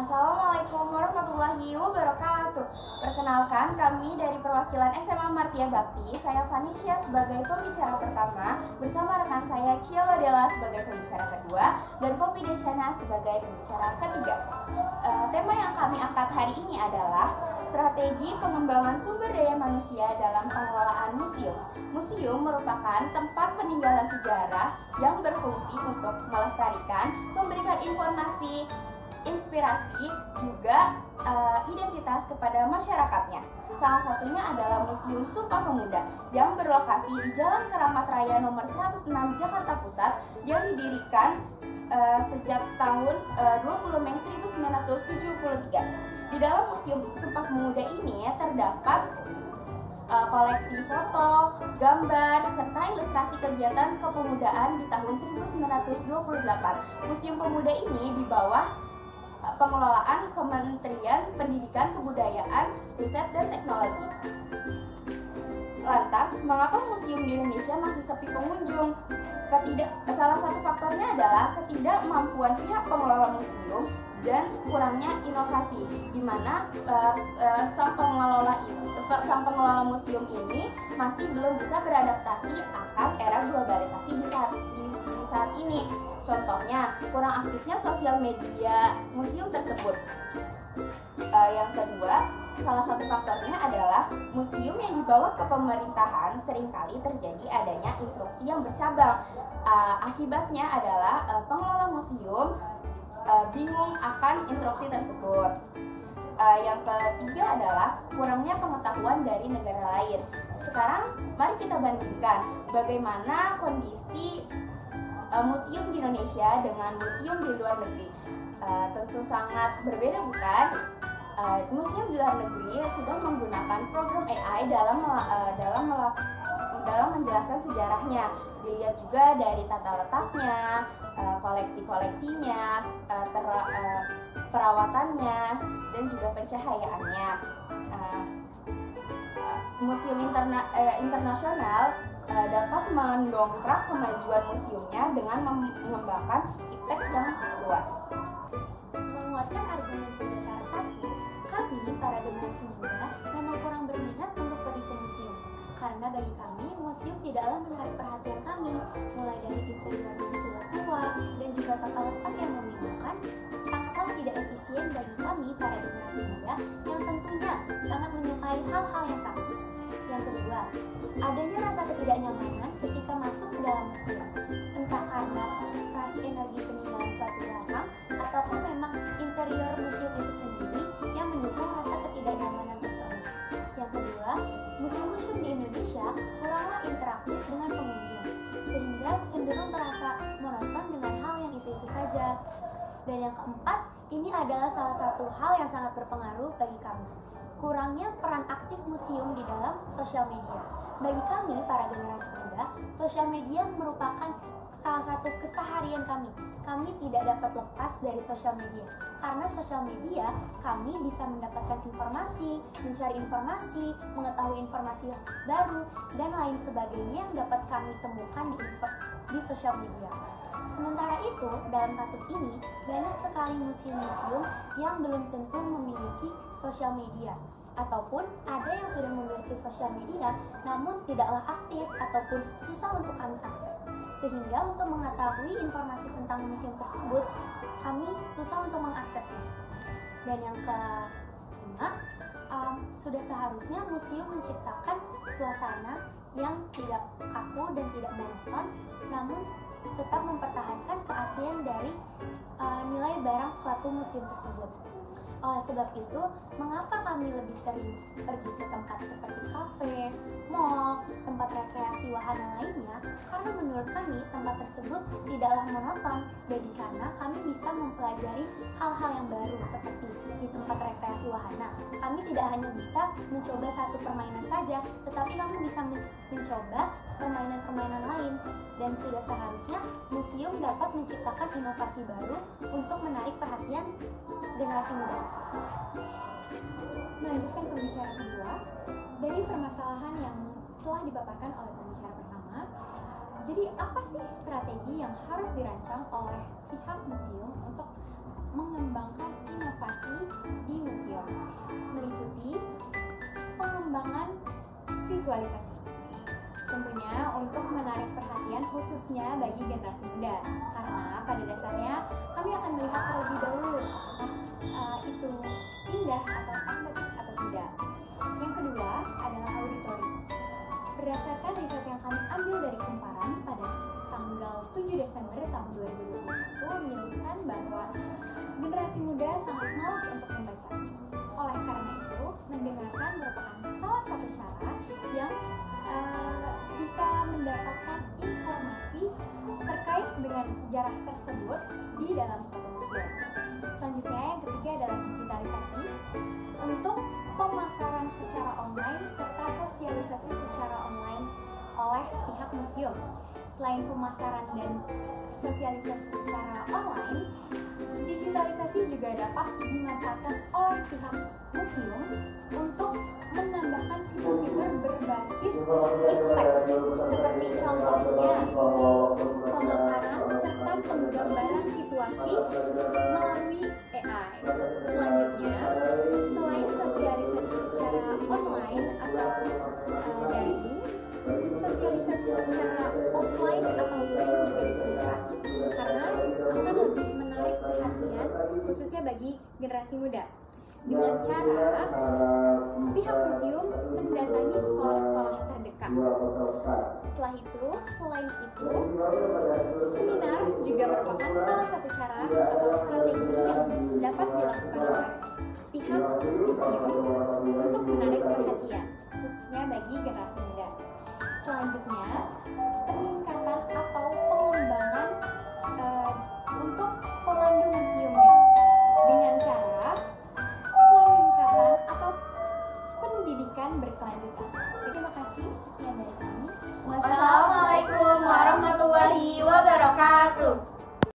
Assalamualaikum warahmatullahi wabarakatuh. Perkenalkan, kami dari perwakilan SMA Martia Bakti. Saya Vanisha sebagai pembicara pertama, bersama rekan saya Cielo Della sebagai pembicara kedua, dan Poppy Desyana sebagai pembicara ketiga. Tema yang kami angkat hari ini adalah strategi pengembangan sumber daya manusia dalam pengelolaan museum. Museum merupakan tempat peninggalan sejarah yang berfungsi untuk melestarikan, memberikan informasi, inspirasi, juga identitas kepada masyarakatnya. Salah satunya adalah Museum Sumpah Pemuda yang berlokasi di Jalan Keramat Raya nomor 106 Jakarta Pusat yang didirikan sejak tahun 20 Mei 1973. Di dalam Museum Sumpah Pemuda ini terdapat koleksi foto, gambar, serta ilustrasi kegiatan kepemudaan di tahun 1928. Museum Pemuda ini di bawah pengelolaan Kementerian Pendidikan, Kebudayaan, Riset, dan Teknologi. Lantas, mengapa museum di Indonesia masih sepi pengunjung? Salah satu faktornya adalah ketidakmampuan pihak pengelola museum dan kurangnya inovasi, di mana sang pengelola museum ini masih belum bisa beradaptasi akan era globalisasi di saat ini. Contohnya, kurang aktifnya sosial media museum tersebut. Yang kedua, salah satu faktornya adalah museum yang di bawah kepemerintahan seringkali terjadi adanya instruksi yang bercabang. Akibatnya adalah pengelola museum bingung akan instruksi tersebut. Yang ketiga adalah kurangnya pengetahuan dari negara lain. Sekarang, mari kita bandingkan bagaimana kondisi museum di Indonesia dengan museum di luar negeri. Tentu sangat berbeda, bukan? Museum di luar negeri sudah menggunakan program AI dalam menjelaskan sejarahnya. Dilihat juga dari tata letaknya, koleksi-koleksinya, perawatannya, dan juga pencahayaannya. Museum internasional dapat mendongkrak kemajuan museumnya dengan mengembangkan iptek yang luas. Menguatkan argumen pembicara satu, kami para generasi muda memang kurang berminat untuk pergi ke museum, karena bagi kami museum tidaklah menarik perhatian kami, mulai dari interior yang sudah tua dan juga tata letak yang membingungkan, sangatlah tidak efisien bagi kami para generasi muda yang tentunya sangat menyukai hal-hal yang praktis. Yang kedua, adanya rasa ketidaknyamanan ketika masuk ke dalam museum, entah karena rasa energi peninggalan suatu barang ataupun memang interior museum itu sendiri yang mendukung rasa ketidaknyamanan tersebut. Yang kedua, museum-museum di Indonesia kuranglah interaktif dengan pengunjung, sehingga cenderung terasa monoton dengan hal yang itu-itu saja. Dan yang keempat, ini adalah salah satu hal yang sangat berpengaruh bagi kami, kurangnya peran aktif museum di dalam sosial media. Bagi kami, para generasi muda, sosial media merupakan salah satu keseharian kami. Kami tidak dapat lepas dari sosial media. Karena sosial media, kami bisa mendapatkan informasi, mencari informasi, mengetahui informasi baru, dan lain sebagainya yang dapat kami temukan di sosial media. Sementara itu, dalam kasus ini, banyak sekali museum-museum yang belum tentu memiliki sosial media, ataupun ada yang sudah memiliki sosial media namun tidaklah aktif ataupun susah untuk kami akses, sehingga untuk mengetahui informasi tentang museum tersebut kami susah untuk mengaksesnya. Dan yang kelima, sudah seharusnya museum menciptakan suasana yang tidak kaku dan tidak monoton, namun tetap mempertahankan keaslian dari nilai barang suatu museum tersebut. Oleh sebab itu, mengapa kami lebih sering pergi ke tempat seperti kafe, mall, tempat rekreasi wahana lainnya? Karena menurut kami tempat tersebut tidaklah monoton, dan di sana kami bisa mempelajari hal-hal yang baru. Seperti di tempat rekreasi wahana, kami tidak hanya bisa mencoba satu permainan saja, tetapi kami bisa mencoba permainan-permainan lain. Dan sudah seharusnya museum dapat menciptakan inovasi baru untuk menarik perhatian generasi muda. Melanjutkan pembicara kedua, dari permasalahan yang telah dipaparkan oleh pembicara pertama, jadi apa sih strategi yang harus dirancang oleh pihak museum untuk mengembangkan inovasi visualisasi. Tentunya untuk menarik perhatian khususnya bagi generasi muda, karena pada dasarnya kami akan melihat terlebih dahulu apakah itu indah atau estetik atau tidak. Yang kedua adalah auditori. Berdasarkan riset yang kami ambil dari Kumparan pada tanggal 7 Desember tahun 2021 menyebutkan bahwa generasi muda sangat malas untuk membaca. Oleh karena itu, mendengarkan merupakan salah satu cara yang bisa mendapatkan informasi terkait dengan sejarah tersebut di dalam suatu museum. Selanjutnya yang ketiga adalah digitalisasi untuk pemasaran secara online serta sosialisasi secara online oleh pihak museum. Selain pemasaran dan sosialisasi secara online, digitalisasi juga dapat dimanfaatkan oleh pihak museum untuk menambahkan fitur-fitur berbasis iptek, seperti contohnya pemaparan serta penggambaran situasi melalui AI. Selanjutnya, selain sosialisasi secara online atau daring, sosialisasi secara offline atau luring juga diperlukan karena akan lebih menarik perhatian khususnya bagi generasi muda. Dengan cara pihak museum mendatangi sekolah-sekolah terdekat. Selain itu, seminar juga merupakan salah satu cara atau strategi yang dapat dilakukan oleh pihak museum untuk menarik perhatian, khususnya bagi generasi muda. Selanjutnya, peningkatan atau pengembangan untuk pemandu museumnya dengan cara peningkatan atau pendidikan berkelanjutan.